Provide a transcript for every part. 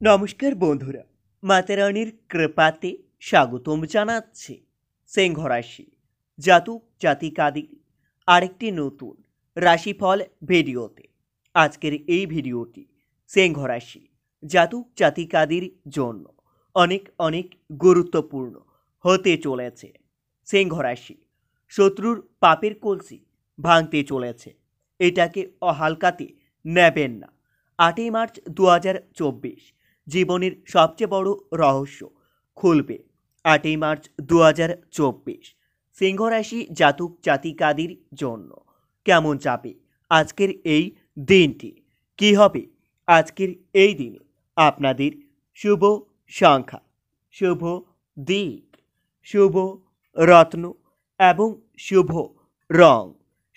নমস্কার বন্ধুরা, মাতারানির কৃপাতে স্বাগতম জানাচ্ছি সিংহ রাশি জাতক জাতিকাদের আরেকটি নতুন রাশিফল ভিডিওতে। আজকের এই ভিডিওটি সিংহ রাশি জাতক জাতিকাদের জন্য অনেক অনেক গুরুত্বপূর্ণ হতে চলেছে। সিংহ রাশি শত্রুর পাপের কলসি ভাঙতে চলেছে, এটাকে অহালকাতে নেবেন না। 8ই মার্চ 2024 জীবনের সবচেয়ে বড় রহস্য খুলবে। 8ই মার্চ 2024 সিংহ রাশি জাতক জাতিকাদের জন্য কেমন যাবে আজকের এই দিনটি, কি হবে আজকের এই দিনে আপনাদের শুভ সংখ্যা, শুভ দিক, শুভ রত্ন এবং শুভ রং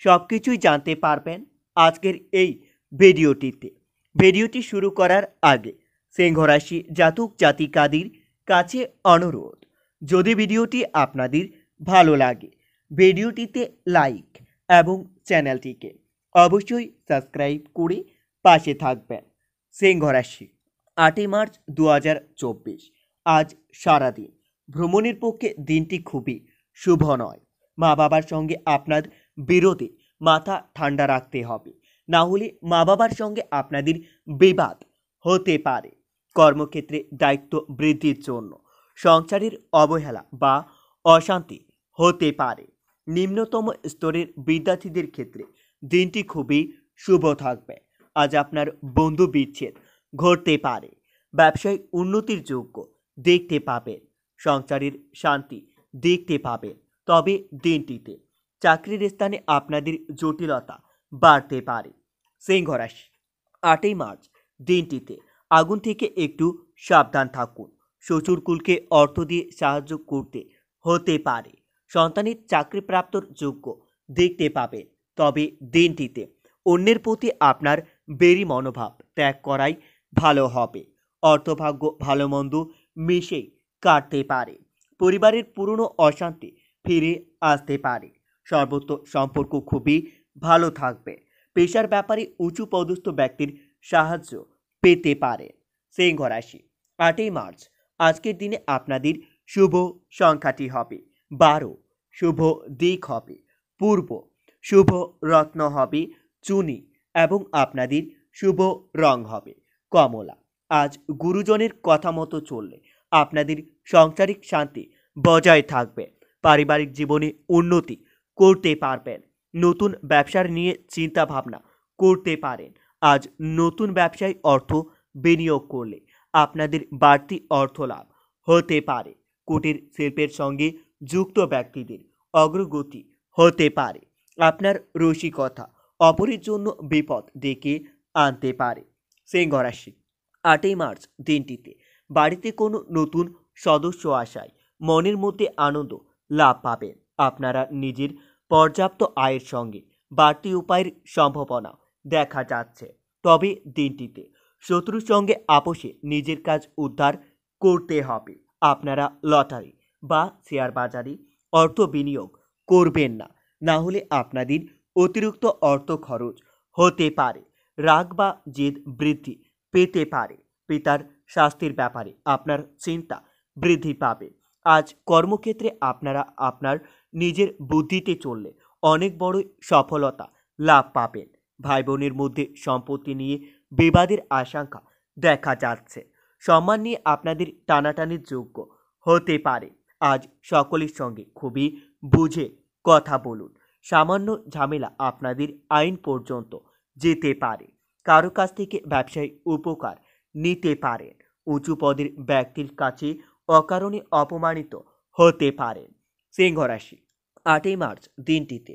সব কিছুই জানতে পারবেন আজকের এই ভিডিওটিতে। ভিডিওটি শুরু করার আগে সিংহ রাশি জাতক জাতিকাদের কাছে অনুরোধ, যদি ভিডিওটি আপনাদের ভালো লাগে ভিডিওটিতে লাইক এবং চ্যানেলটিকে অবশ্যই সাবস্ক্রাইব করে পাশে থাকবেন। সিংহ রাশি 8ই মার্চ 2024 আজ সারাদিন ভ্রমণের পক্ষে দিনটি খুবই শুভ নয়। মা বাবার সঙ্গে আপনার বিরোধে মাথা ঠান্ডা রাখতে হবে, না হলে মা বাবার সঙ্গে আপনাদের বিবাদ হতে পারে। কর্মক্ষেত্রে দায়িত্ব বৃদ্ধির জন্য সংসারের অবহেলা বা অশান্তি হতে পারে। নিম্নতম স্তরের বিদ্যার্থীদের ক্ষেত্রে দিনটি খুবই শুভ থাকবে। আজ আপনার বন্ধু বিচ্ছেদ ঘটতে পারে। ব্যবসায় উন্নতির যোগ্য দেখতে পাবেন, সংসারের শান্তি দেখতে পাবেন। তবে দিনটিতে চাকরির স্থানে আপনাদের জটিলতা বাড়তে পারে। সিংহ রাশি 8ই মার্চ দিনটিতে আগুন থেকে একটু সাবধান থাকুন। শ্বশুরকুলকে অর্থ দিয়ে সাহায্য করতে হতে পারে। সন্তানের চাকরি প্রাপ্তর যোগ্য দেখতে পাবেন। তবে দিনটিতে অন্যের প্রতি আপনার বেরি মনোভাব ত্যাগ করাই ভালো হবে। অর্থভাগ্য ভালো মন্দ মিশেই কাটতে পারে। পরিবারের পুরনো অশান্তি ফিরে আসতে পারে। সর্বত্র সম্পর্ক খুবই ভালো থাকবে। পেশার ব্যাপারে উঁচু পদস্থ ব্যক্তির সাহায্য পেতে পারে। সিংহ রাশি 8ই মার্চ আজকের দিনে আপনাদের শুভ সংখ্যাটি হবে 12, শুভ দিক হবে পূর্ব, শুভ রত্ন হবে চুনি এবং আপনাদের শুভ রং হবে কমলা। আজ গুরুজনের কথা মতো চললে আপনাদের সাংসারিক শান্তি বজায় থাকবে। পারিবারিক জীবনে উন্নতি করতে পারবেন। নতুন ব্যবসার নিয়ে চিন্তা ভাবনা করতে পারেন। আজ নতুন ব্যবসায় অর্থ বিনিয়োগ করলে আপনাদের বাড়তি অর্থ লাভ হতে পারে। কুটির শিল্পের সঙ্গে যুক্ত ব্যক্তিদের অগ্রগতি হতে পারে। আপনার রসিকতা অপরের জন্য বিপদ ডেকে আনতে পারে। সিংহ রাশি 8ই মার্চ দিনটিতে বাড়িতে কোনো নতুন সদস্য আসায় মনের মধ্যে আনন্দ লাভ পাবেন। আপনারা নিজের পর্যাপ্ত আয়ের সঙ্গে বাড়তি উপায়ের সম্ভাবনা দেখা যাচ্ছে। তবে দিনটিতে শত্রুর সঙ্গে আপোষে নিজের কাজ উদ্ধার করতে হবে। আপনারা লটারি বা শেয়ার বাজারে অর্থ বিনিয়োগ করবেন না, না হলে আপনাদের অতিরিক্ত অর্থ খরচ হতে পারে। রাগ বা জেদ বৃদ্ধি পেতে পারে। পিতার স্বাস্থ্যের ব্যাপারে আপনার চিন্তা বৃদ্ধি পাবে। আজ কর্মক্ষেত্রে আপনারা আপনার নিজের বুদ্ধিতে চললে অনেক বড় সফলতা লাভ পাবেন। ভাই বোনের মধ্যে সম্পত্তি নিয়ে বিবাদের আশঙ্কা দেখা যাচ্ছে। সম্মান নিয়ে আপনাদের টানাটানির যোগ্য হতে পারে। আজ সকলের সঙ্গে খুবই বুঝে কথা বলুন। সামান্য ঝামেলা আপনাদের আইন পর্যন্ত যেতে পারে। কারো কাছ থেকে ব্যবসায়িক উপকার নিতে পারেন। উঁচু পদের ব্যক্তির কাছে অকারণে অপমানিত হতে পারেন। সিংহ রাশি 8ই মার্চ দিনটিতে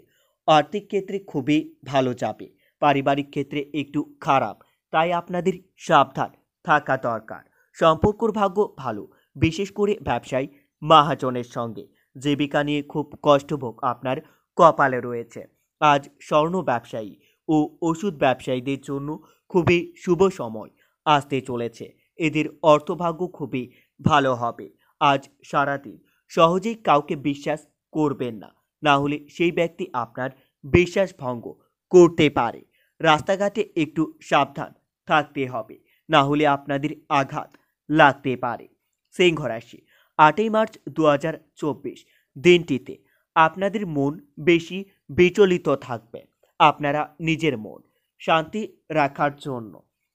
আর্থিক ক্ষেত্রে খুবই ভালো যাবে। পারিবারিক ক্ষেত্রে একটু খারাপ, তাই আপনাদের সাবধান থাকা দরকার। সম্পর্কর ভাগ্য ভালো, বিশেষ করে ব্যবসায়ী মহাজনের সঙ্গে। জীবিকা নিয়ে খুব কষ্টভোগ আপনার কপালে রয়েছে। আজ স্বর্ণ ব্যবসায়ী ও ওষুধ ব্যবসায়ীদের জন্য খুবই শুভ সময় আসতে চলেছে। এদের অর্থভাগ্য খুবই ভালো হবে। আজ সারাদিন সহজেই কাউকে বিশ্বাস করবেন না, না হলে সেই ব্যক্তি আপনার বিশ্বাস ভঙ্গ করতে পারে। রাস্তাঘাটে একটু সাবধান থাকতে হবে, না হলে আপনাদের আঘাত লাগতে পারে। সিংহ রাশি, 8ই মার্চ 2024 দিনটিতে আপনাদের মন বেশি বিচলিত থাকবে। আপনারা নিজের মন শান্তি রাখার জন্য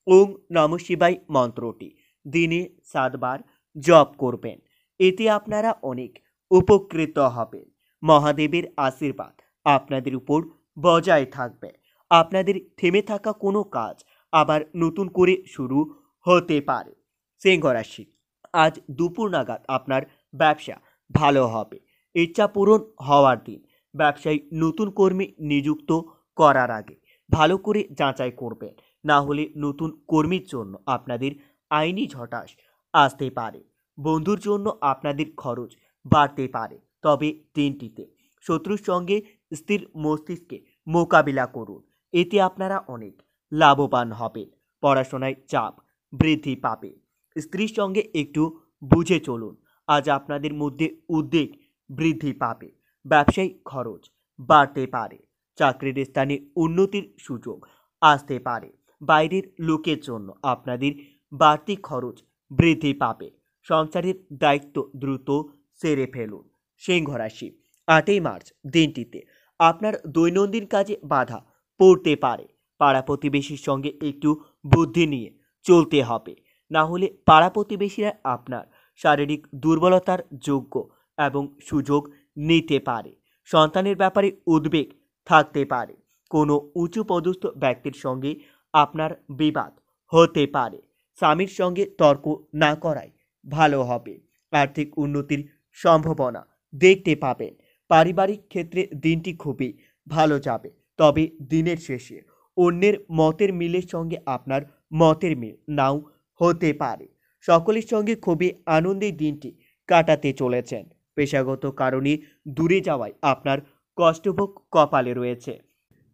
ওং নমঃ শিবায় মন্ত্রটি দিনে 7 বার জপ করবেন। এতে আপনারা অনেক উপকৃত হবেন। মহাদেবের আশীর্বাদ আপনাদের উপর বজায় থাকবে। আপনাদের থেমে থাকা কোনো কাজ আবার নতুন করে শুরু হতে পারে। সিংহ রাশি, আজ দুপুর নাগাদ আপনার ব্যবসা ভালো হবে। ইচ্ছা পূরণ হওয়ার দিন। ব্যবসায় নতুন কর্মী নিযুক্ত করার আগে ভালো করে যাচাই করবেন, না হলে নতুন কর্মীর জন্য আপনাদের আইনি ঝটাস আসতে পারে। বন্ধুর জন্য আপনাদের খরচ বাড়তে পারে, তবে দিনটিতে শত্রুর সঙ্গে স্থির মস্তিষ্কে মোকাবিলা করুন। এতে আপনারা অনেক লাভবান হবেন। পড়াশোনায় চাপ বৃদ্ধি পাবে। স্ত্রীর সঙ্গে একটু বুঝে চলুন। আজ আপনাদের মধ্যে উদ্বেগ বৃদ্ধি পাবে। ব্যবসায়িক খরচ বাড়তে পারে। চাকরির স্থানে উন্নতির সুযোগ আসতে পারে। বাইরের লোকের জন্য আপনাদের বাড়তি খরচ বৃদ্ধি পাবে। সংসারের দায়িত্ব দ্রুত সেরে ফেলুন। সিংহ রাশি, 8ই মার্চ দিনটিতে আপনার দৈনন্দিন কাজে বাধা পড়তে পারে। পাড়া প্রতিবেশীর সঙ্গে একটু বুদ্ধি নিয়ে চলতে হবে, না হলে পাড়া প্রতিবেশীরা আপনার শারীরিক দুর্বলতার যোগ্য এবং সুযোগ নিতে পারে। সন্তানের ব্যাপারে উদ্বেগ থাকতে পারে। কোনো উঁচু পদস্থ ব্যক্তির সঙ্গে আপনার বিবাদ হতে পারে। স্বামীর সঙ্গে তর্ক না করাই ভালো হবে। আর্থিক উন্নতির সম্ভাবনা দেখতে পাবেন। পারিবারিক ক্ষেত্রে দিনটি খুবই ভালো যাবে, তবে দিনের শেষে অন্যের মতের মিলের সঙ্গে আপনার মতের মিল নাও হতে পারে। সকলের সঙ্গে খুবই আনন্দের দিনটি কাটাতে চলেছেন। পেশাগত কারণে দূরে যাওয়ায় আপনার কষ্টভোগ কপালে রয়েছে।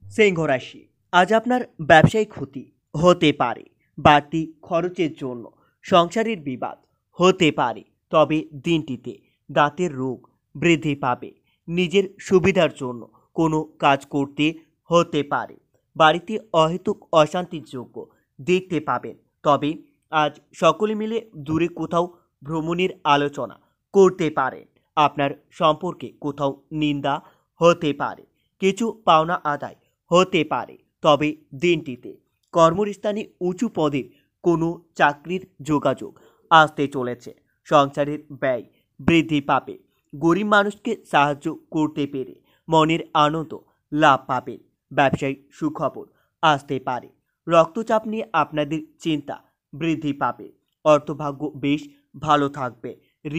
সিংহ রাশি, আজ আপনার ব্যবসায়িক ক্ষতি হতে পারে। বাড়তি খরচের জন্য সংসারের বিবাদ হতে পারে, তবে দিনটিতে দাঁতের রোগ বৃদ্ধি পাবে। নিজের সুবিধার জন্য কোনো কাজ করতে হতে পারে। বাড়িতে অহেতুক অশান্তির যোগ্য দেখতে পাবেন, তবে আজ সকলে মিলে দূরে কোথাও ভ্রমণের আলোচনা করতে পারেন। আপনার সম্পর্কে কোথাও নিন্দা হতে পারে। কিছু পাওনা আদায় হতে পারে, তবে দিনটিতে কর্মস্থানে উঁচু পদের কোনো চাকরির যোগাযোগ আসতে চলেছে। সংসারের ব্যয় বৃদ্ধি পাবে। গরিব মানুষকে সাহায্য করতে পেরে মনের আনন্দ লাভ পাবেন। ব্যবসায়িক সুখবর আসতে পারে। রক্তচাপ নিয়ে আপনাদের চিন্তা বৃদ্ধি পাবে। অর্থভাগ্য বেশ ভালো থাকবে।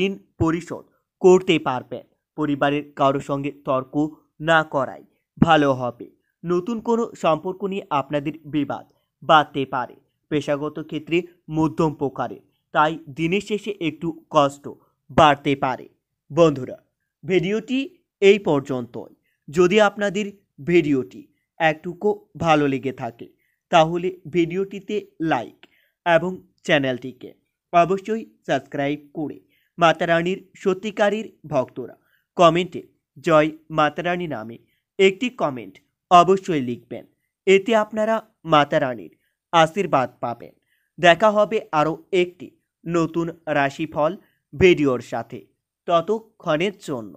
ঋণ পরিশোধ করতে পারবেন। পরিবারের কারো সঙ্গে তর্ক না করাই ভালো হবে। নতুন কোনো সম্পর্ক নিয়ে আপনাদের বিবাদ বাড়তে পারে। পেশাগত ক্ষেত্রে মধ্যম প্রকারের, তাই দিনের শেষে একটু কষ্ট বাড়তে পারে। বন্ধুরা, ভিডিওটি এই পর্যন্তই। যদি আপনাদের ভিডিওটি একটুকু ভালো লেগে থাকে তাহলে ভিডিওটিতে লাইক এবং চ্যানেলটিকে অবশ্যই সাবস্ক্রাইব করে মাতা রানীর সত্যিকারের ভক্তরা কমেন্টে জয় মাতা রানী নামে একটি কমেন্ট অবশ্যই লিখবেন। এতে আপনারা মাতা রানীর আশীর্বাদ পাবেন। দেখা হবে আরও একটি নতুন রাশিফল ভিডিওর সাথে। ততক্ষণের জন্য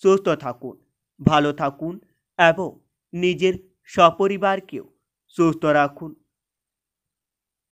সুস্থ থাকুন, ভালো থাকুন এবং নিজের সপরিবারকেও সুস্থ রাখুন।